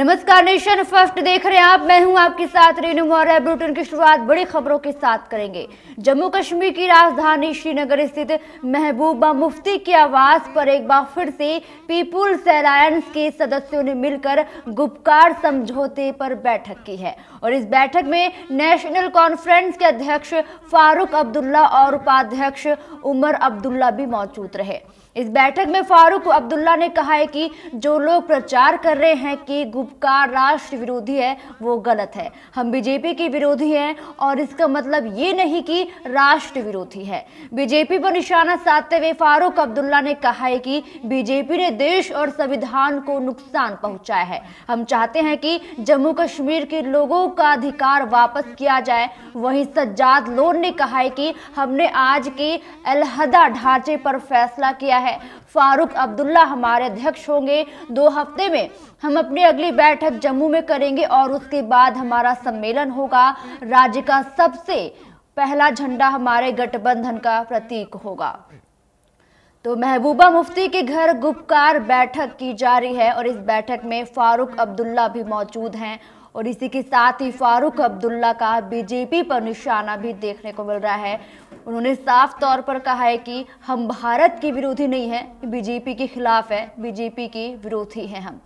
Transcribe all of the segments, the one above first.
नमस्कार, nation first देख रहे हैं आप। मैं हूं आपके साथ रेनू मौर्य। बुलेटिन की शुरुआत बड़ी खबरों के साथ करेंगे। जम्मू कश्मीर की राजधानी श्रीनगर स्थित महबूबा मुफ्ती के आवास पर एक बार फिर से पीपुल्स अलायंस के सदस्यों ने मिलकर गुपकार समझौते पर बैठक की है और इस बैठक में नेशनल कॉन्फ्रेंस के अध्यक्ष फारूक अब्दुल्ला और उपाध्यक्ष उमर अब्दुल्ला भी मौजूद रहे। इस बैठक में फारूक अब्दुल्ला ने कहा है कि जो लोग प्रचार कर रहे हैं कि गुपकार राष्ट्र विरोधी है, वो गलत है। हम बीजेपी के विरोधी हैं और इसका मतलब ये नहीं कि राष्ट्र विरोधी है। बीजेपी पर निशाना साधते हुए फारूक अब्दुल्ला ने कहा है कि बीजेपी ने देश और संविधान को नुकसान पहुंचाया है। हम चाहते हैं कि जम्मू कश्मीर के लोगों का अधिकार वापस किया जाए। वहीं सज्जाद लोन ने कहा है कि हमने आज के अलहदा ढांचे पर फैसला किया है। फारूक अब्दुल्ला हमारे अध्यक्ष होंगे। 2 हफ्ते में हम अपनी अगली बैठक जम्मू में करेंगे और उसके बाद हमारा सम्मेलन होगा। राज्य का सबसे पहला झंडा हमारे गठबंधन का प्रतीक होगा। तो महबूबा मुफ्ती के घर गुपकार बैठक की जा रही है और इस बैठक में फारूक अब्दुल्ला भी मौजूद हैं और इसी के साथ ही फारूक अब्दुल्ला का बीजेपी पर निशाना भी देखने को मिल रहा है। उन्होंने साफ तौर पर कहा है कि हम भारत के विरोधी नहीं हैं, बीजेपी के खिलाफ है, बीजेपी के विरोधी हैं हम।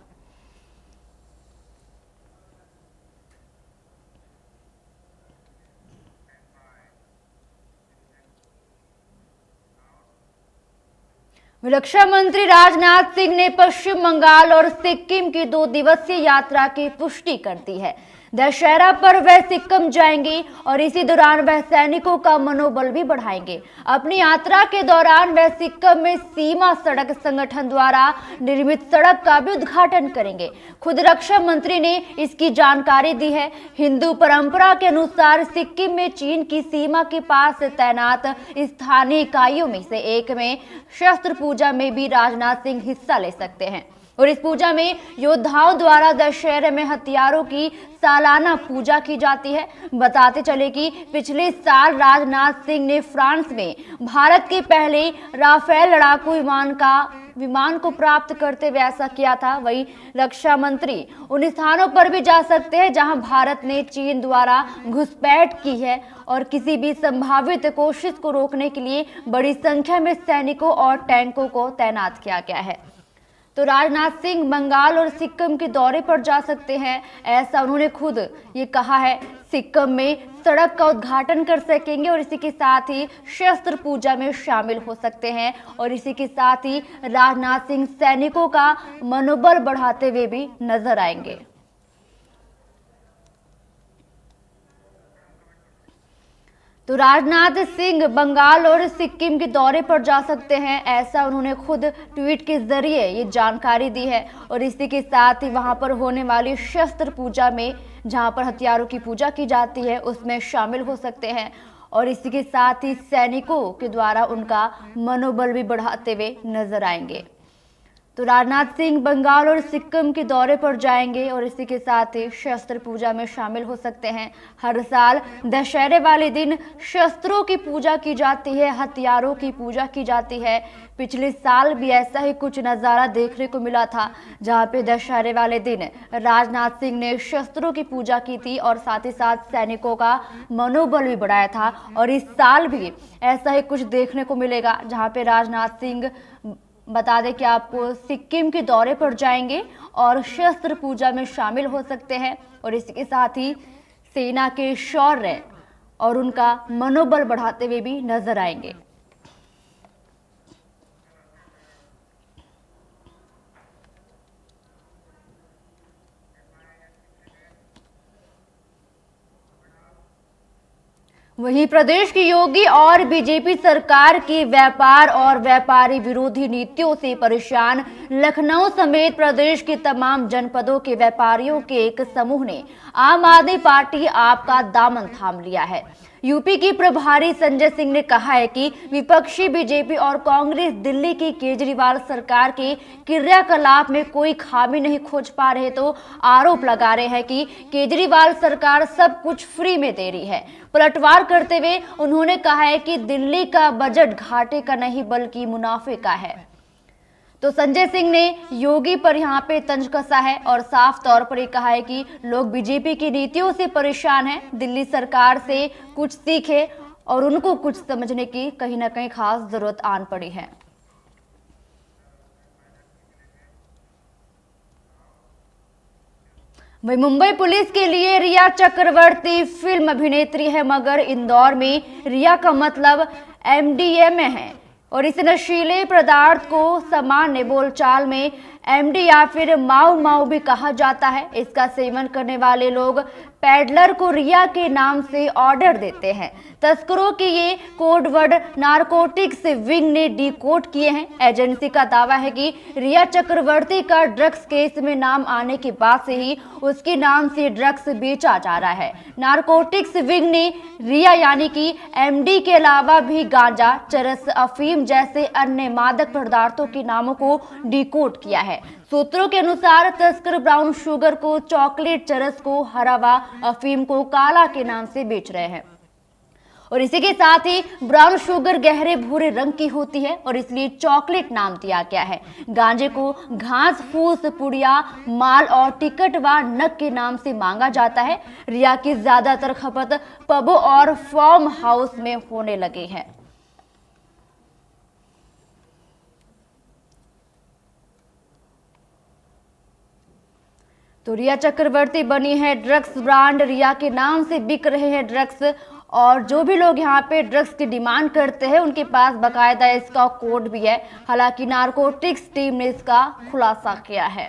रक्षा मंत्री राजनाथ सिंह ने पश्चिम बंगाल और सिक्किम की 2 दिवसीय यात्रा की पुष्टि कर दी है। दशहरा पर वह सिक्किम जाएंगे और इसी दौरान वह सैनिकों का मनोबल भी बढ़ाएंगे। अपनी यात्रा के दौरान वह सिक्किम में सीमा सड़क संगठन द्वारा निर्मित सड़क का भी उद्घाटन करेंगे। खुद रक्षा मंत्री ने इसकी जानकारी दी है। हिंदू परंपरा के अनुसार सिक्किम में चीन की सीमा के पास तैनात स्थानीय इकाइयों में से एक में शस्त्र पूजा में भी राजनाथ सिंह हिस्सा ले सकते हैं और इस पूजा में योद्धाओं द्वारा दशहरे में हथियारों की सालाना पूजा की जाती है। बताते चले कि पिछले साल राजनाथ सिंह ने फ्रांस में भारत के पहले राफेल लड़ाकू विमान को प्राप्त करते हुए ऐसा किया था। वहीं रक्षा मंत्री उन स्थानों पर भी जा सकते हैं जहां भारत ने चीन द्वारा घुसपैठ की है और किसी भी संभावित कोशिश को रोकने के लिए बड़ी संख्या में सैनिकों और टैंकों को तैनात किया गया है। तो राजनाथ सिंह बंगाल और सिक्किम के दौरे पर जा सकते हैं, ऐसा उन्होंने खुद ये कहा है। सिक्किम में सड़क का उद्घाटन कर सकेंगे और इसी के साथ ही शस्त्र पूजा में शामिल हो सकते हैं और इसी के साथ ही राजनाथ सिंह सैनिकों का मनोबल बढ़ाते हुए भी नजर आएंगे। तो राजनाथ सिंह बंगाल और सिक्किम के दौरे पर जा सकते हैं, ऐसा उन्होंने खुद ट्वीट के जरिए ये जानकारी दी है और इसी के साथ ही वहां पर होने वाली शस्त्र पूजा में जहां पर हथियारों की पूजा की जाती है उसमें शामिल हो सकते हैं और इसी के साथ ही सैनिकों के द्वारा उनका मनोबल भी बढ़ाते हुए नजर आएंगे। तो राजनाथ सिंह बंगाल और सिक्किम के दौरे पर जाएंगे और इसी के साथ ही शस्त्र पूजा में शामिल हो सकते हैं। हर साल दशहरे वाले दिन शस्त्रों की पूजा की जाती है, हथियारों की पूजा की जाती है। पिछले साल भी ऐसा ही कुछ नज़ारा देखने को मिला था जहां पे दशहरे वाले दिन राजनाथ सिंह ने शस्त्रों की पूजा की थी और साथ ही साथ सैनिकों का मनोबल भी बढ़ाया था और इस साल भी ऐसा ही कुछ देखने को मिलेगा जहां पे राजनाथ सिंह बता दें कि आपको सिक्किम के दौरे पर जाएंगे और शस्त्र पूजा में शामिल हो सकते हैं और इसके साथ ही सेना के शौर्य और उनका मनोबल बढ़ाते हुए भी नजर आएंगे। वहीं प्रदेश की योगी और बीजेपी सरकार की व्यापार और व्यापारी विरोधी नीतियों से परेशान लखनऊ समेत प्रदेश के तमाम जनपदों के व्यापारियों के एक समूह ने आम आदमी पार्टी आप का दामन थाम लिया है। यूपी की प्रभारी संजय सिंह ने कहा है कि विपक्षी बीजेपी और कांग्रेस दिल्ली की केजरीवाल सरकार के क्रियाकलाप में कोई खामी नहीं खोज पा रहे, तो आरोप लगा रहे हैं कि केजरीवाल सरकार सब कुछ फ्री में दे रही है। पलटवार करते हुए उन्होंने कहा है कि दिल्ली का बजट घाटे का नहीं बल्कि मुनाफे का है। तो संजय सिंह ने योगी पर यहाँ पे तंज कसा है और साफ तौर पर ये कहा है कि लोग बीजेपी की नीतियों से परेशान हैं, दिल्ली सरकार से कुछ सीखे और उनको कुछ समझने की कहीं ना कहीं खास जरूरत आन पड़ी है। वही मुंबई पुलिस के लिए रिया चक्रवर्ती फिल्म अभिनेत्री है, मगर इंदौर में रिया का मतलब एमडीएमए है और इस नशीले पदार्थ को सामान्य बोलचाल में एमडी या फिर माऊ माऊ भी कहा जाता है। इसका सेवन करने वाले लोग पैडलर को रिया के नाम से ऑर्डर देते हैं। तस्करों के ये कोड वर्ड नारकोटिक्स विंग ने डिकोड किए हैं। एजेंसी का दावा है कि रिया चक्रवर्ती का ड्रग्स केस में नाम आने के बाद से ही उसके नाम से ड्रग्स बेचा जा रहा है। नारकोटिक्स विंग ने रिया यानी कि एमडी के अलावा भी गांजा, चरस, अफीम जैसे अन्य मादक पदार्थों के नामों को डिकोड किया है। सूत्रों के अनुसार तस्कर ब्राउन शुगर को चॉकलेट, चरस को हरा व अफीम को काला के नाम से बेच रहे हैं और इसी के साथ ही ब्राउन शुगर गहरे भूरे रंग की होती है और इसलिए चॉकलेट नाम दिया गया है। गांजे को घास फूस, पुड़िया, माल और टिकट व नक के नाम से मांगा जाता है। रिया की ज्यादातर खपत पबों और फार्म हाउस में होने लगे हैं। तो रिया चक्रवर्ती बनी है ड्रग्स ब्रांड, रिया के नाम से बिक रहे हैं ड्रग्स और जो भी लोग यहाँ पे ड्रग्स की डिमांड करते हैं उनके पास बकायदा इसका कोड भी है। हालांकि नारकोटिक्स टीम ने इसका खुलासा किया है।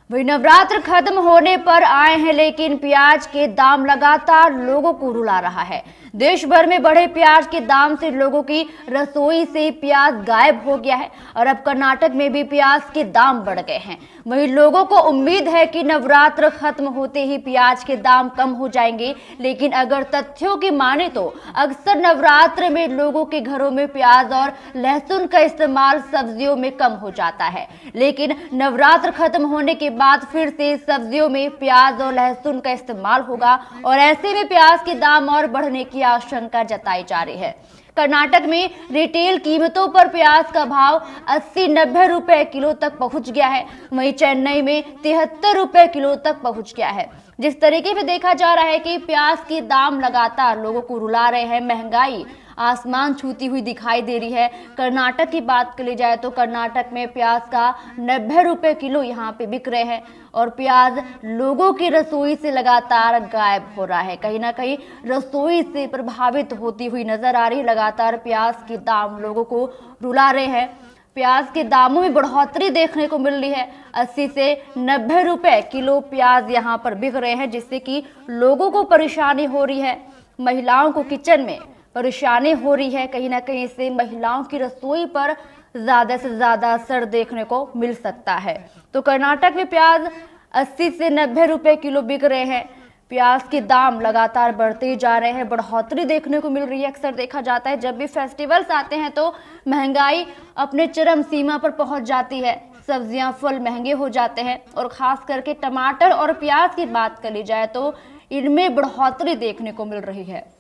वही नवरात्र खत्म होने पर आए हैं, लेकिन प्याज के दाम लगातार लोगों को रुला रहा है। देश भर में बढ़े प्याज के दाम से लोगों की रसोई से प्याज गायब हो गया है और अब कर्नाटक में भी प्याज के दाम बढ़ गए हैं। वहीं लोगों को उम्मीद है कि नवरात्र खत्म होते ही प्याज के दाम कम हो जाएंगे, लेकिन अगर तथ्यों की माने तो अक्सर नवरात्र में लोगों के घरों में प्याज और लहसुन का इस्तेमाल सब्जियों में कम हो जाता है। लेकिन नवरात्र खत्म होने के बाद फिर से सब्जियों में प्याज और लहसुन का इस्तेमाल होगा और ऐसे में प्याज के दाम और बढ़ने की आशंका जताई जा रही है। कर्नाटक में रिटेल कीमतों पर प्याज का भाव 80-90 रुपए किलो तक पहुंच गया है। वहीं चेन्नई में 73 रुपए किलो तक पहुंच गया है। जिस तरीके से देखा जा रहा है कि प्याज के दाम लगातार लोगों को रुला रहे हैं, महंगाई आसमान छूती हुई दिखाई दे रही है। कर्नाटक की बात करी जाए तो कर्नाटक में प्याज का 90 रुपए किलो यहाँ पे बिक रहे हैं और प्याज लोगों की रसोई से लगातार गायब हो रहा है। कहीं ना कहीं रसोई से प्रभावित होती हुई नजर आ रही है। लगातार प्याज के दाम लोगों को रुला रहे हैं। प्याज के दामों में बढ़ोतरी देखने को मिल रही है। 80 से 90 रुपए किलो प्याज यहाँ पर बिक रहे हैं, जिससे कि लोगों को परेशानी हो रही है। महिलाओं को किचन में परेशानी हो रही है। कहीं ना कहीं इससे महिलाओं की रसोई पर ज्यादा से ज्यादा असर देखने को मिल सकता है। तो कर्नाटक में प्याज 80 से 90 रुपए किलो बिक रहे हैं। प्याज के दाम लगातार बढ़ते जा रहे हैं, बढ़ोतरी देखने को मिल रही है। अक्सर देखा जाता है जब भी फेस्टिवल्स आते हैं तो महंगाई अपने चरम सीमा पर पहुंच जाती है। सब्जियां, फल महंगे हो जाते हैं और खास करके टमाटर और प्याज की बात करी जाए तो इनमें बढ़ोतरी देखने को मिल रही है।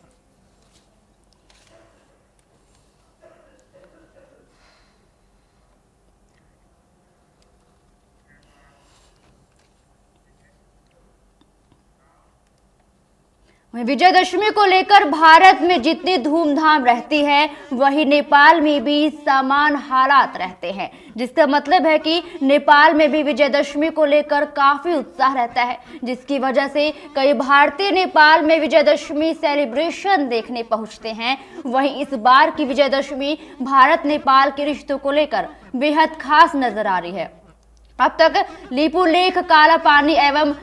विजयदशमी को लेकर भारत में जितनी धूमधाम रहती है वही नेपाल में भी समान हालात रहते हैं, जिसका मतलब है कि नेपाल में भी विजयदशमी को लेकर काफी उत्साह रहता है, जिसकी वजह से कई भारतीय नेपाल में विजयदशमी सेलिब्रेशन देखने पहुंचते हैं। वहीं इस बार की विजयदशमी भारत नेपाल के रिश्तों को लेकर बेहद खास नजर आ रही है। अब तक लिपुलेख, काला पानी एवं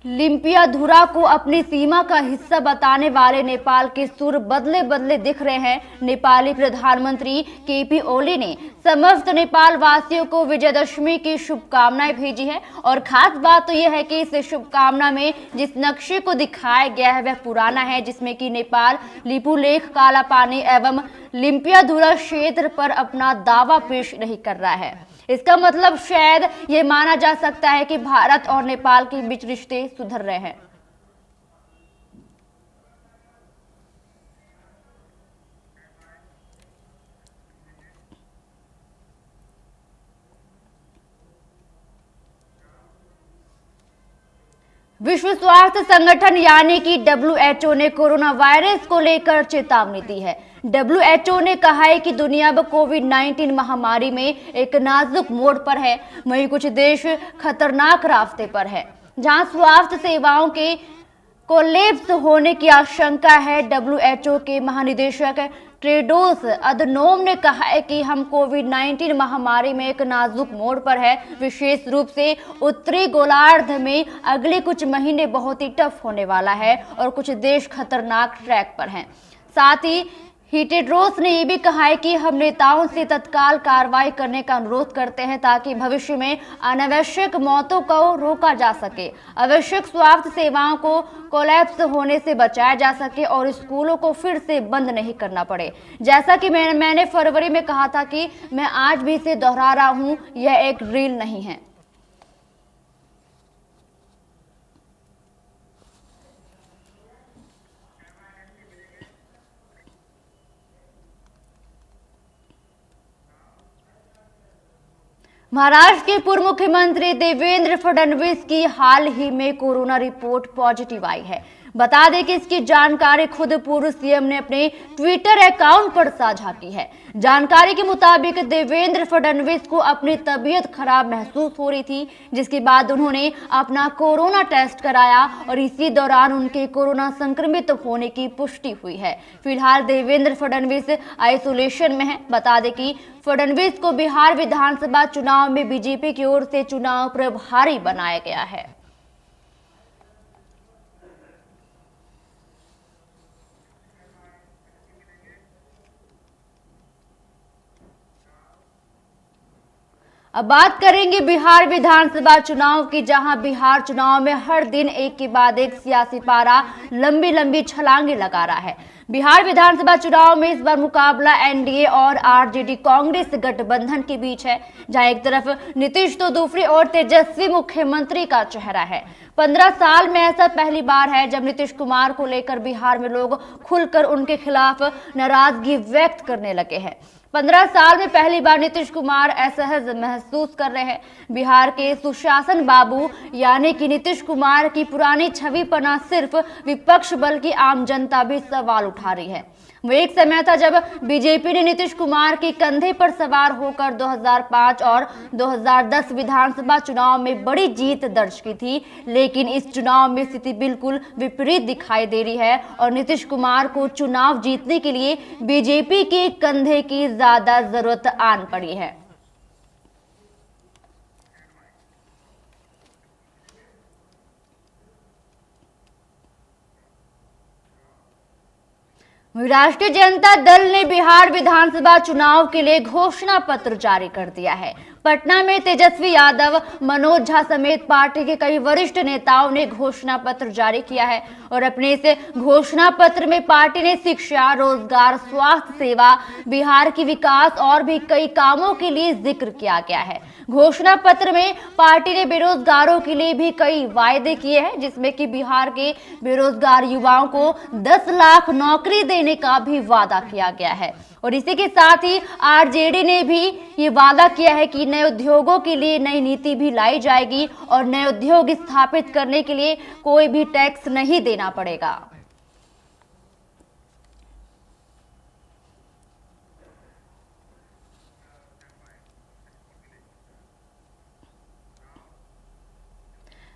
लिम्पियाधुरा को अपनी सीमा का हिस्सा बताने वाले नेपाल के सुर बदले बदले दिख रहे हैं। नेपाली प्रधानमंत्री केपी ओली ने समस्त नेपाल वासियों को विजयदशमी की शुभकामनाएं भेजी है और खास बात तो यह है कि इस शुभकामना में जिस नक्शे को दिखाया गया है वह पुराना है, जिसमें कि नेपाल लिपुलेख, काला पानी एवं लिम्पियाधुरा क्षेत्र पर अपना दावा पेश नहीं कर रहा है। इसका मतलब शायद ये माना जा सकता है कि भारत और नेपाल के बीच रिश्ते सुधर रहे हैं। विश्व स्वास्थ्य संगठन यानी कि WHO ने कोरोना वायरस को लेकर चेतावनी दी है। WHO ने कहा है कि दुनिया अब कोविड-19 महामारी में एक नाजुक मोड़ पर है। वहीं कुछ देश खतरनाक रास्ते पर है जहां स्वास्थ्य सेवाओं के कोलैप्स होने की आशंका है। WHO के महानिदेशक टेड्रोस अधनोम ने कहा है कि हम कोविड-19 महामारी में एक नाजुक मोड़ पर है। विशेष रूप से उत्तरी गोलार्ध में अगले कुछ महीने बहुत ही टफ होने वाला है और कुछ देश खतरनाक ट्रैक पर हैं। साथ ही टेड्रोस ने यह भी कहा है कि हम नेताओं से तत्काल कार्रवाई करने का अनुरोध करते हैं ताकि भविष्य में अनावश्यक मौतों को रोका जा सके, आवश्यक स्वास्थ्य सेवाओं को कोलैप्स होने से बचाया जा सके और स्कूलों को फिर से बंद नहीं करना पड़े। जैसा कि मैंने फरवरी में कहा था कि मैं आज भी इसे दोहरा रहा हूं, यह एक ड्रिल नहीं है। महाराष्ट्र के पूर्व मुख्यमंत्री देवेंद्र फडणवीस की हाल ही में कोरोना रिपोर्ट पॉजिटिव आई है। बता दें कि इसकी जानकारी खुद पूर्व सीएम ने अपने ट्विटर अकाउंट पर साझा की है। जानकारी के मुताबिक देवेंद्र फडणवीस को अपनी तबीयत खराब महसूस हो रही थी, जिसके बाद उन्होंने अपना कोरोना टेस्ट कराया और इसी दौरान उनके कोरोना संक्रमित होने की पुष्टि हुई है। फिलहाल देवेंद्र फडणवीस आइसोलेशन में है। बता दें कि फडणवीस को बिहार विधानसभा चुनाव में बीजेपी की ओर से चुनाव प्रभारी बनाया गया है। अब बात करेंगे बिहार विधानसभा चुनाव की, जहां बिहार चुनाव में हर दिन एक के बाद एक सियासी पारा लंबी लंबी छलांगे लगा रहा है। बिहार विधानसभा चुनाव में इस बार मुकाबला एनडीए और आरजेडी कांग्रेस गठबंधन के बीच है, जहां एक तरफ नीतीश तो दूसरी ओर तेजस्वी मुख्यमंत्री का चेहरा है। 15 साल में ऐसा पहली बार है जब नीतीश कुमार को लेकर बिहार में लोग खुलकर उनके खिलाफ नाराजगी व्यक्त करने लगे हैं। 15 साल में पहली बार नीतीश कुमार असहज महसूस कर रहे हैं। बिहार के सुशासन बाबू यानी कि नीतीश कुमार की पुरानी छवि पर न सिर्फ विपक्ष बल्कि आम जनता भी सवाल उठा रही है। वो एक समय था जब बीजेपी ने नीतीश कुमार के कंधे पर सवार होकर 2005 और 2010 विधानसभा चुनाव में बड़ी जीत दर्ज की थी, लेकिन इस चुनाव में स्थिति बिल्कुल विपरीत दिखाई दे रही है और नीतीश कुमार को चुनाव जीतने के लिए बीजेपी के कंधे की ज्यादा जरूरत आन पड़ी है। राष्ट्रीय जनता दल ने बिहार विधानसभा चुनाव के लिए घोषणा पत्र जारी कर दिया है। पटना में तेजस्वी यादव, मनोज झा समेत पार्टी के कई वरिष्ठ नेताओं ने घोषणा पत्र जारी किया है और अपने इस घोषणा पत्र में पार्टी ने शिक्षा, रोजगार, स्वास्थ्य सेवा, बिहार की विकास और भी कई कामों के लिए जिक्र किया गया है। घोषणा पत्र में पार्टी ने बेरोजगारों के लिए भी कई वायदे किए हैं, जिसमें कि बिहार के बेरोजगार युवाओं को 10 लाख नौकरी देने का भी वादा किया गया है और इसी के साथ ही आरजेडी ने भी ये वादा किया है कि नए उद्योगों के लिए नई नीति भी लाई जाएगी और नए उद्योग स्थापित करने के लिए कोई भी टैक्स नहीं देना पड़ेगा।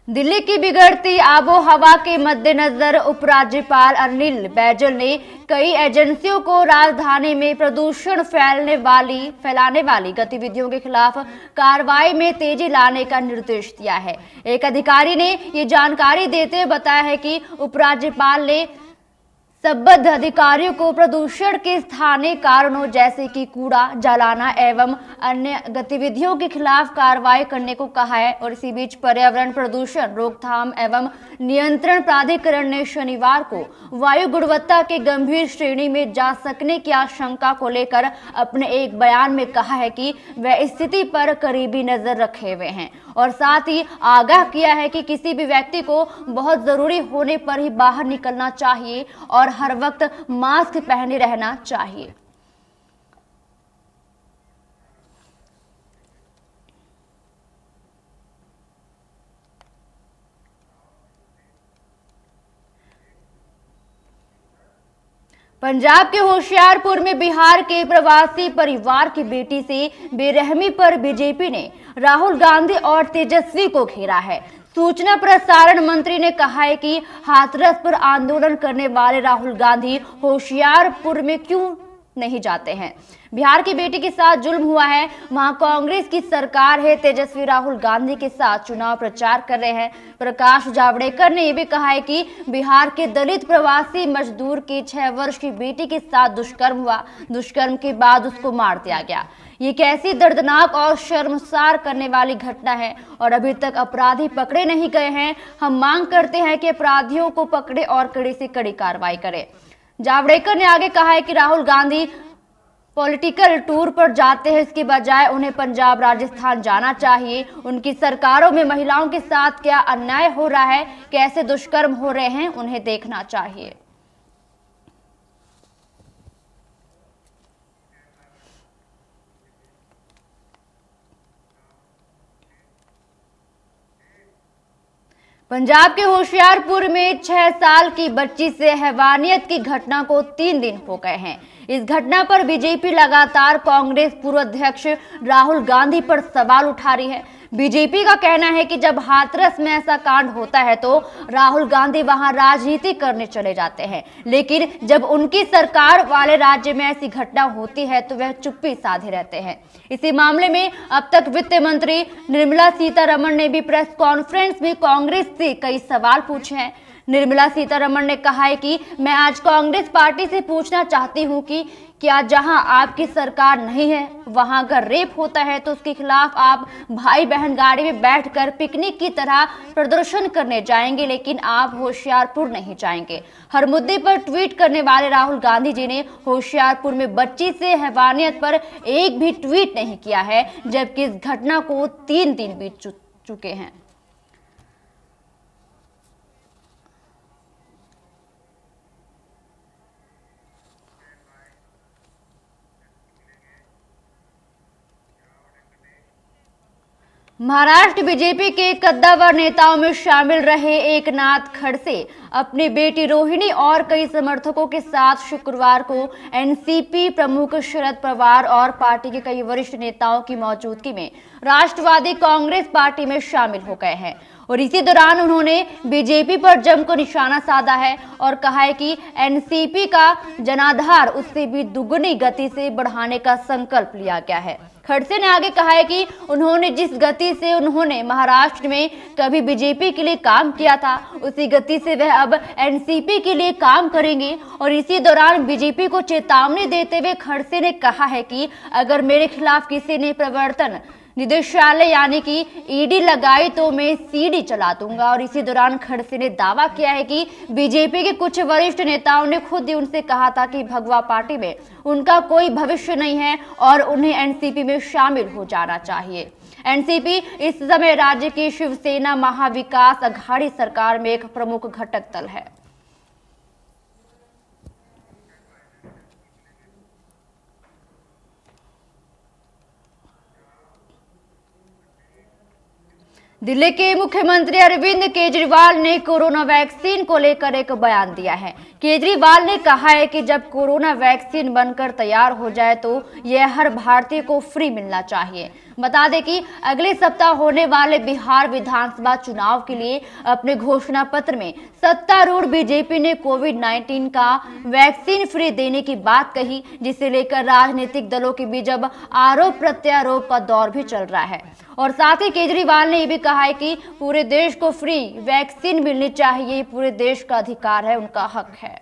दिल्ली की बिगड़ती आबोहवा के मद्देनजर उपराज्यपाल अनिल बैजल ने कई एजेंसियों को राजधानी में प्रदूषण फैलाने वाली गतिविधियों के खिलाफ कार्रवाई में तेजी लाने का निर्देश दिया है। एक अधिकारी ने ये जानकारी देते हुए बताया है कि उपराज्यपाल ने संबद्ध अधिकारियों को प्रदूषण के स्थानीय कारणों जैसे कि कूड़ा जलाना एवं अन्य गतिविधियों के खिलाफ कार्रवाई करने को कहा है और इसी बीच पर्यावरण प्रदूषण रोकथाम एवं नियंत्रण प्राधिकरण ने शनिवार को वायु गुणवत्ता के गंभीर श्रेणी में जा सकने की आशंका को लेकर अपने एक बयान में कहा है कि वह स्थिति पर करीबी नजर रखे हुए हैं और साथ ही आगाह किया है कि किसी भी व्यक्ति को बहुत जरूरी होने पर ही बाहर निकलना चाहिए और हर वक्त मास्क पहने रहना चाहिए। पंजाब के होशियारपुर में बिहार के प्रवासी परिवार की बेटी से बेरहमी पर बीजेपी ने राहुल गांधी और तेजस्वी को घेरा है। सूचना प्रसारण मंत्री ने कहा है कि हाथरस पर आंदोलन करने वाले राहुल गांधी होशियारपुर में क्यों नहीं जाते हैं। बिहार की बेटी के साथ जुल्म हुआ है, वहां कांग्रेस की सरकार है। तेजस्वी राहुल गांधी के साथ चुनाव प्रचार कर रहे हैं। प्रकाश जावड़ेकर ने यह भी कहा है कि बिहार के दलित प्रवासी मजदूर की 6 वर्ष की बेटी के साथ दुष्कर्म हुआ। दुष्कर्म के बाद उसको मार दिया गया। ये कैसी दर्दनाक और शर्मसार करने वाली घटना है और अभी तक अपराधी पकड़े नहीं गए हैं। हम मांग करते हैं कि अपराधियों को पकड़े और कड़ी से कड़ी कार्रवाई करें। जावड़ेकर ने आगे कहा है कि राहुल गांधी पॉलिटिकल टूर पर जाते हैं, इसके बजाय उन्हें पंजाब राजस्थान जाना चाहिए। उनकी सरकारों में महिलाओं के साथ क्या अन्याय हो रहा है, कैसे दुष्कर्म हो रहे हैं, उन्हें देखना चाहिए। पंजाब के होशियारपुर में 6 साल की बच्ची से हैवानियत की घटना को 3 दिन हो गए हैं। इस घटना पर बीजेपी लगातार कांग्रेस पूर्व अध्यक्ष राहुल गांधी पर सवाल उठा रही है। बीजेपी का कहना है कि जब हाथरस में ऐसा कांड होता है तो राहुल गांधी वहां राजनीति करने चले जाते हैं, लेकिन जब उनकी सरकार वाले राज्य में ऐसी घटना होती है तो वह चुप्पी साधे रहते हैं। इसी मामले में अब तक वित्त मंत्री निर्मला सीतारमण ने भी प्रेस कॉन्फ्रेंस में कांग्रेस से कई सवाल पूछे हैं। निर्मला सीतारमण ने कहा है कि मैं आज कांग्रेस पार्टी से पूछना चाहती हूं कि क्या जहां आपकी सरकार नहीं है वहां अगर रेप होता है तो उसके खिलाफ आप भाई बहन गाड़ी में बैठकर पिकनिक की तरह प्रदर्शन करने जाएंगे, लेकिन आप होशियारपुर नहीं जाएंगे। हर मुद्दे पर ट्वीट करने वाले राहुल गांधी जी ने होशियारपुर में बच्ची से हैवानियत पर एक भी ट्वीट नहीं किया है, जबकि इस घटना को 3 दिन बीत चुके हैं। महाराष्ट्र बीजेपी के कद्दावर नेताओं में शामिल रहे एकनाथ खड़से अपनी बेटी रोहिणी और कई समर्थकों के साथ शुक्रवार को एनसीपी प्रमुख शरद पवार और पार्टी के कई वरिष्ठ नेताओं की मौजूदगी में राष्ट्रवादी कांग्रेस पार्टी में शामिल हो गए हैं और इसी दौरान उन्होंने बीजेपी पर जमकर निशाना साधा है और कहा है कि एनसीपी का जनाधार उससे भी दुगनी गति से बढ़ाने का संकल्प लिया गया है। खड़से ने आगे कहा है कि उन्होंने जिस गति से उन्होंने महाराष्ट्र में कभी बीजेपी के लिए काम किया था, उसी गति से वह अब एनसीपी के लिए काम करेंगे। और इसी दौरान बीजेपी को चेतावनी देते हुए खड़से ने कहा है कि अगर मेरे खिलाफ किसी ने प्रवर्तन निदेशालय यानी कि ईडी लगाई तो मैं सीडी चला दूंगा। और इसी दौरान खड़से ने दावा किया है कि बीजेपी के कुछ वरिष्ठ नेताओं ने खुद ही उनसे कहा था कि भगवा पार्टी में उनका कोई भविष्य नहीं है और उन्हें एनसीपी में शामिल हो जाना चाहिए। एनसीपी इस समय राज्य की शिवसेना महाविकास अघाड़ी सरकार में एक प्रमुख घटक दल है। दिल्ली के मुख्यमंत्री अरविंद केजरीवाल ने कोरोना वैक्सीन को लेकर एक बयान दिया है। केजरीवाल ने कहा है कि जब कोरोना वैक्सीन बनकर तैयार हो जाए तो यह हर भारतीय को फ्री मिलना चाहिए। बता दें कि अगले सप्ताह होने वाले बिहार विधानसभा चुनाव के लिए अपने घोषणा पत्र में सत्तारूढ़ बीजेपी ने कोविड-19 का वैक्सीन फ्री देने की बात कही, जिसे लेकर राजनीतिक दलों के बीच अब आरोप प्रत्यारोप का दौर भी चल रहा है। और साथ ही केजरीवाल ने यह भी कहा है कि पूरे देश को फ्री वैक्सीन मिलनी चाहिए, पूरे देश का अधिकार है, उनका हक है।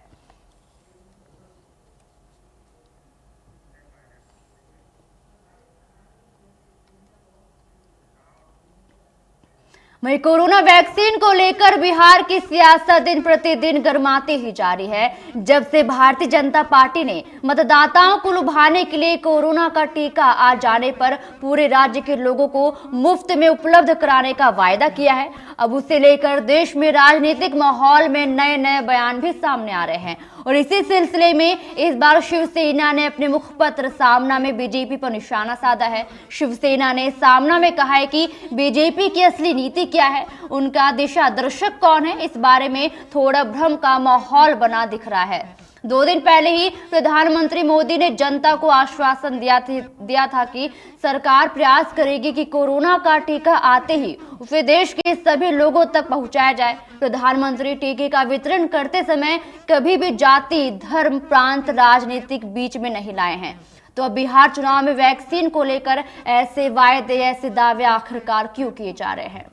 वहीं कोरोना वैक्सीन को लेकर बिहार की सियासत दिन प्रतिदिन गरमाती ही जा रही है। जब से भारतीय जनता पार्टी ने मतदाताओं को लुभाने के लिए कोरोना का टीका आ जाने पर पूरे राज्य के लोगों को मुफ्त में उपलब्ध कराने का वायदा किया है, अब उसे लेकर देश में राजनीतिक माहौल में नए नए बयान भी सामने आ रहे हैं। और इसी सिलसिले में इस बार शिवसेना ने अपने मुखपत्र सामना में बीजेपी पर निशाना साधा है। शिवसेना ने सामना में कहा है कि बीजेपी की असली नीति क्या है, उनका दिशा दर्शक कौन है, इस बारे में थोड़ा भ्रम का माहौल बना दिख रहा है। 2 दिन पहले ही प्रधानमंत्री मोदी ने जनता को आश्वासन दिया था कि सरकार प्रयास करेगी कि कोरोना का टीका आते ही उसे देश के सभी लोगों तक पहुंचाया जाए। प्रधानमंत्री टीके का वितरण करते समय कभी भी जाति, धर्म, प्रांत, राजनीतिक बीच में नहीं लाए हैं। तो अब बिहार चुनाव में वैक्सीन को लेकर ऐसे वायदे, ऐसे दावे आखिरकार क्यों किए जा रहे हैं?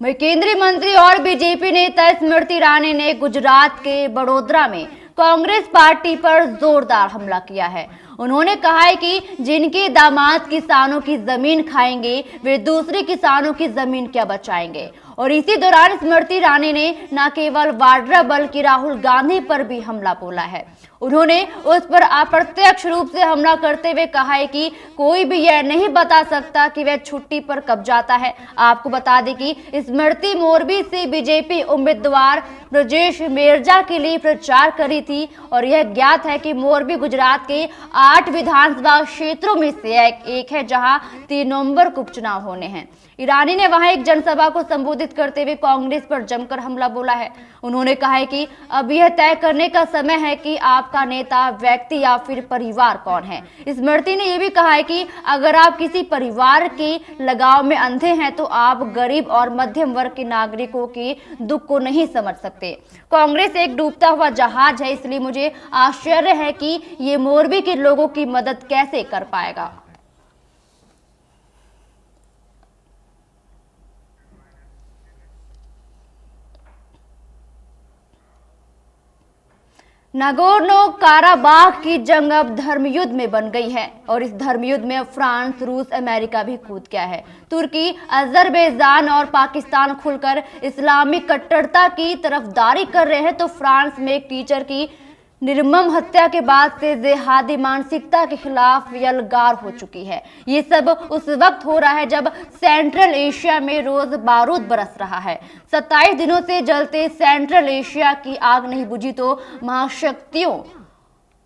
वहीं केंद्रीय मंत्री और बीजेपी नेता स्मृति ईरानी ने गुजरात के बड़ोदरा में कांग्रेस पार्टी पर जोरदार हमला किया है। उन्होंने कहा है कि जिनके दामाद किसानों की जमीन खाएंगे वे दूसरे किसानों की जमीन क्या बचाएंगे। और इसी दौरान स्मृति ईरानी ने न केवल वाड्रा बल्कि राहुल गांधी पर भी हमला बोला है। उन्होंने उस पर अप्रत्यक्ष रूप से हमला करते हुए कहा है कि कोई भी यह नहीं बता सकता कि वह छुट्टी पर कब जाता है। आपको बता दें कि स्मृति मोरबी से बीजेपी उम्मीदवार ब्रजेश मेरजा के लिए प्रचार करी थी और यह ज्ञात है कि मोरबी गुजरात के 8 विधानसभा क्षेत्रों में से एक है जहां 3 नवंबर को उपचुनाव होने हैं। ईरानी ने वहां एक जनसभा को संबोधित करते हुए कांग्रेस पर जमकर हमला बोला है। उन्होंने कहा है कि अब यह तय करने का समय है कि आपका नेता, व्यक्ति या फिर परिवार कौन है। स्मृति ने यह भी कहा है कि अगर आप किसी परिवार के लगाव में अंधे हैं तो आप गरीब और मध्यम वर्ग के नागरिकों के दुख को नहीं समझ सकते। कांग्रेस एक डूबता हुआ जहाज है, इसलिए मुझे आश्चर्य है कि ये मोरबी के लोगों की मदद कैसे कर पाएगा। नागोर्नो काराबाख की जंग अब धर्मयुद्ध में बन गई है और इस धर्मयुद्ध में फ्रांस, रूस, अमेरिका भी कूद गया है। तुर्की, अजरबैजान और पाकिस्तान खुलकर इस्लामिक कट्टरता की तरफदारी कर रहे हैं तो फ्रांस में एक टीचर की निर्मम हत्या के बाद से जिहादी मानसिकता के खिलाफ यलगार हो चुकी है। ये सब उस वक्त हो रहा है जब सेंट्रल एशिया में रोज बारूद बरस रहा है। 27 दिनों से जलते सेंट्रल एशिया की आग नहीं बुझी तो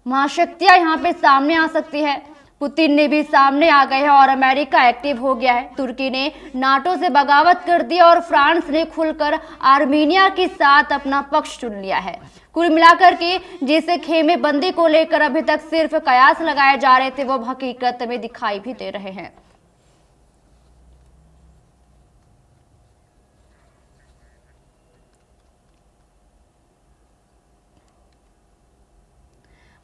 महाशक्तियां यहाँ पे सामने आ सकती है। पुतिन ने भी सामने आ गए हैं और अमेरिका एक्टिव हो गया है। तुर्की ने नाटो से बगावत कर दी और फ्रांस ने खुलकर आर्मीनिया के साथ अपना पक्ष चुन लिया है। कुल मिलाकर के जिस खेमे बंदी को लेकर अभी तक सिर्फ कयास लगाए जा रहे थे वो हकीकत में दिखाई भी दे रहे हैं।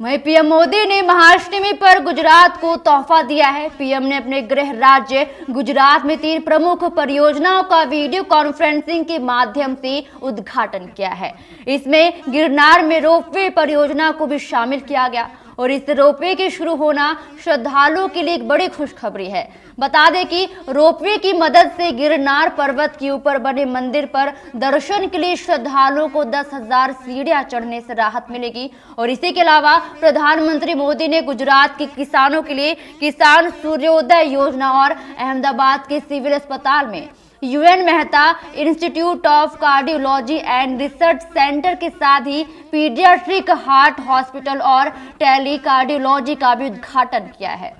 वहीं पीएम मोदी ने महाअष्टमी पर गुजरात को तोहफा दिया है। पीएम ने अपने गृह राज्य गुजरात में 3 प्रमुख परियोजनाओं का वीडियो कॉन्फ्रेंसिंग के माध्यम से उद्घाटन किया है। इसमें गिरनार में रोपवे परियोजना को भी शामिल किया गया और इस रोपवे के शुरू होना श्रद्धालुओं के लिए एक बड़ी खुशखबरी है। बता दें कि रोपवे की मदद से गिरनार पर्वत के ऊपर बने मंदिर पर दर्शन के लिए श्रद्धालुओं को 10,000 सीढ़ियां चढ़ने से राहत मिलेगी। और इसी के अलावा प्रधानमंत्री मोदी ने गुजरात के किसानों के लिए किसान सूर्योदय योजना और अहमदाबाद के सिविल अस्पताल में UN Mehta institute of cardiology and research centre के साथ ही पीडियाट्रिक हार्ट हॉस्पिटल और टेली कार्डियोलॉजी का भी उद्घाटन किया है।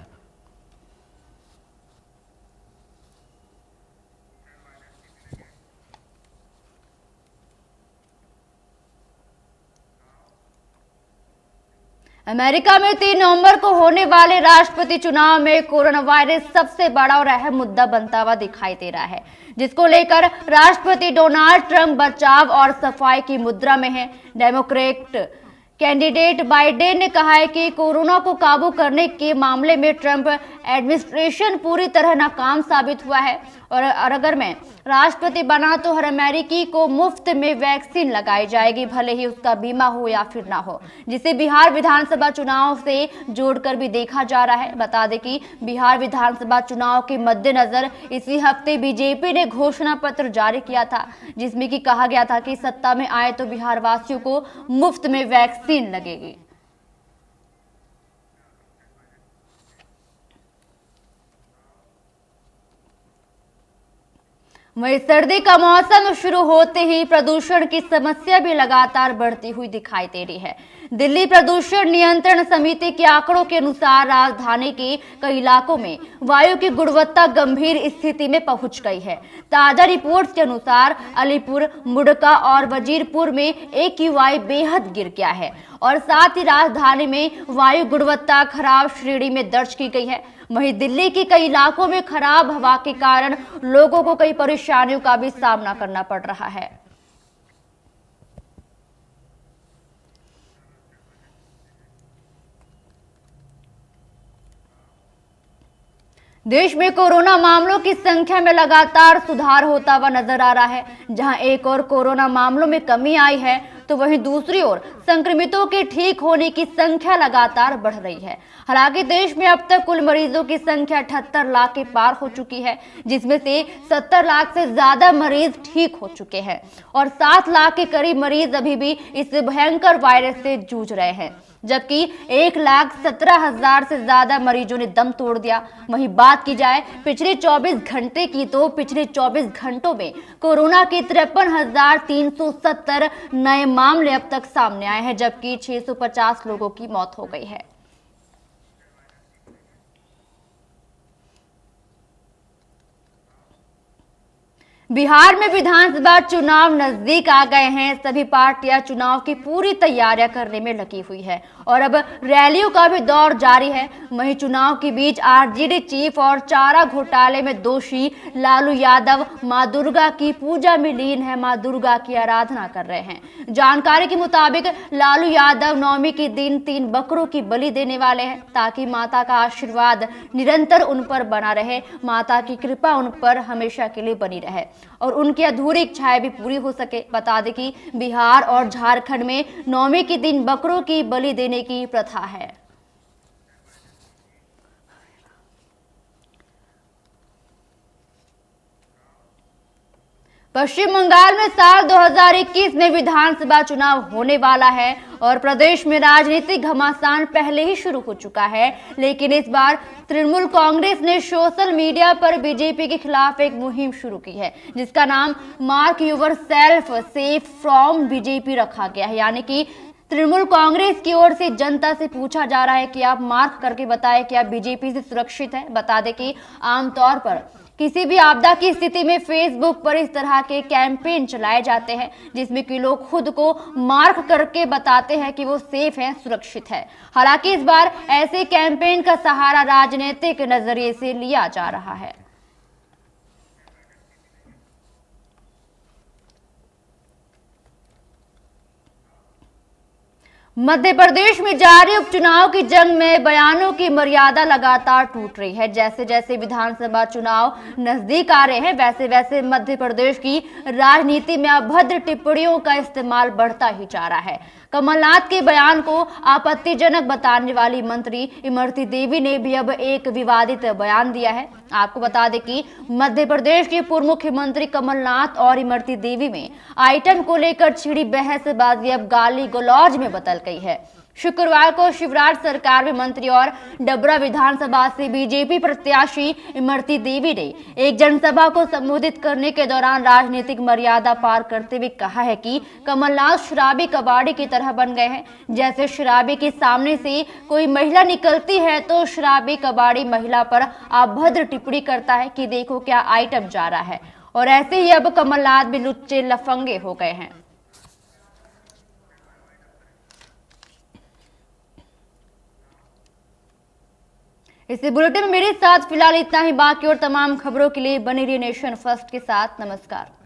अमेरिका में 3 नवंबर को होने वाले राष्ट्रपति चुनाव में कोरोना वायरस सबसे बड़ा और अहम मुद्दा बनता हुआ दिखाई दे रहा है, जिसको लेकर राष्ट्रपति डोनाल्ड ट्रंप बचाव और सफाई की मुद्रा में है। डेमोक्रेट कैंडिडेट बाइडेन ने कहा है कि कोरोना को काबू करने के मामले में ट्रंप एडमिनिस्ट्रेशन पूरी तरह नाकाम साबित हुआ है और अगर मैं राष्ट्रपति बना तो हर अमेरिकी को मुफ्त में वैक्सीन लगाई जाएगी, भले ही उसका बीमा हो या फिर ना हो, जिसे बिहार विधानसभा चुनाव से जोड़कर भी देखा जा रहा है। बता दें कि बिहार विधानसभा चुनाव के मद्देनजर इसी हफ्ते बीजेपी ने घोषणा पत्र जारी किया था, जिसमें कि कहा गया था कि सत्ता में आए तो बिहार वासियों को मुफ्त में वैक्सीन लगेगी। वहीं सर्दी का मौसम शुरू होते ही प्रदूषण की समस्या भी लगातार बढ़ती हुई दिखाई दे रही है। दिल्ली प्रदूषण नियंत्रण समिति के आंकड़ों के अनुसार राजधानी के कई इलाकों में वायु की गुणवत्ता गंभीर स्थिति में पहुंच गई है। ताजा रिपोर्ट्स के अनुसार अलीपुर, मुड़का और वजीरपुर में AQI बेहद गिर गया है और साथ ही राजधानी में वायु गुणवत्ता खराब श्रेणी में दर्ज की गई है। वहीं दिल्ली के कई इलाकों में खराब हवा के कारण लोगों को कई परेशानियों का भी सामना करना पड़ रहा है। देश में कोरोना मामलों की संख्या में लगातार सुधार होता हुआ नजर आ रहा है। जहां एक और कोरोना मामलों में कमी आई है तो वहीं दूसरी ओर संक्रमितों के ठीक होने की संख्या लगातार बढ़ रही है। हालांकि देश में अब तक कुल मरीजों की संख्या 78 लाख के पार हो चुकी है, जिसमें से 70 लाख से ज्यादा मरीज ठीक हो चुके हैं और 7 लाख के करीब मरीज अभी भी इस भयंकर वायरस से जूझ रहे हैं, जबकि 1,17,000 से ज्यादा मरीजों ने दम तोड़ दिया। वहीं बात की जाए पिछले 24 घंटे की तो पिछले 24 घंटों में कोरोना के 53,370 नए मामले अब तक सामने आए हैं, जबकि 650 लोगों की मौत हो गई है। बिहार में विधानसभा चुनाव नजदीक आ गए हैं। सभी पार्टियां चुनाव की पूरी तैयारियां करने में लगी हुई है और अब रैलियों का भी दौर जारी है। वहीं चुनाव के बीच RJD चीफ और चारा घोटाले में दोषी लालू यादव मां दुर्गा की पूजा में लीन है, मां दुर्गा की आराधना कर रहे हैं। जानकारी के मुताबिक लालू यादव नवमी के दिन 3 बकरों की बलि देने वाले हैं ताकि माता का आशीर्वाद निरंतर उन पर बना रहे, माता की कृपा उन पर हमेशा के लिए बनी रहे और उनकी अधूरी इच्छाएं भी पूरी हो सके। बता दें कि बिहार और झारखंड में नवमी के दिन बकरों की बलि देने की प्रथा है। पश्चिम बंगाल में साल 2021 में विधानसभा चुनाव होने वाला है और प्रदेश में राजनीतिक घमासान पहले ही शुरू हो चुका है, लेकिन इस बार तृणमूल कांग्रेस ने सोशल मीडिया पर बीजेपी के खिलाफ एक मुहिम शुरू की है, जिसका नाम mark your self safe from BJP रखा गया है। यानी कि तृणमूल कांग्रेस की ओर से जनता से पूछा जा रहा है कि आप मार्क करके बताएं कि आप बीजेपी से सुरक्षित हैं। बता दें कि आमतौर पर किसी भी आपदा की स्थिति में फेसबुक पर इस तरह के कैंपेन चलाए जाते हैं जिसमें कि लोग खुद को मार्क करके बताते हैं कि वो सेफ हैं, सुरक्षित है। हालांकि इस बार ऐसे कैंपेन का सहारा राजनीतिक नजरिए से लिया जा रहा है। मध्य प्रदेश में जारी उपचुनाव की जंग में बयानों की मर्यादा लगातार टूट रही है। जैसे जैसे विधानसभा चुनाव नजदीक आ रहे हैं वैसे वैसे मध्य प्रदेश की राजनीति में अभद्र टिप्पणियों का इस्तेमाल बढ़ता ही जा रहा है। कमलनाथ के बयान को आपत्तिजनक बताने वाली मंत्री इमरती देवी ने भी अब एक विवादित बयान दिया है। आपको बता दें कि मध्य प्रदेश के पूर्व मुख्यमंत्री कमलनाथ और इमरती देवी में आइटम को लेकर छिड़ी बहसबाजी अब गाली गलौज में बदल गई है। शुक्रवार को शिवराज सरकार में मंत्री और डबरा विधानसभा से बीजेपी प्रत्याशी इमरती देवी ने एक जनसभा को संबोधित करने के दौरान राजनीतिक मर्यादा पार करते हुए कहा है कि कमलनाथ शराबी कबाड़ी की तरह बन गए हैं। जैसे शराबी के सामने से कोई महिला निकलती है तो शराबी कबाड़ी महिला पर अभद्र टिप्पणी करता है कि देखो क्या आइटम जा रहा है, और ऐसे ही अब कमलनाथ भी लुच्चे लफंगे हो गए हैं। इस बुलेटिन में मेरे साथ फिलहाल इतना ही। बाकी और तमाम खबरों के लिए बने रहिए नेशन फर्स्ट के साथ। नमस्कार।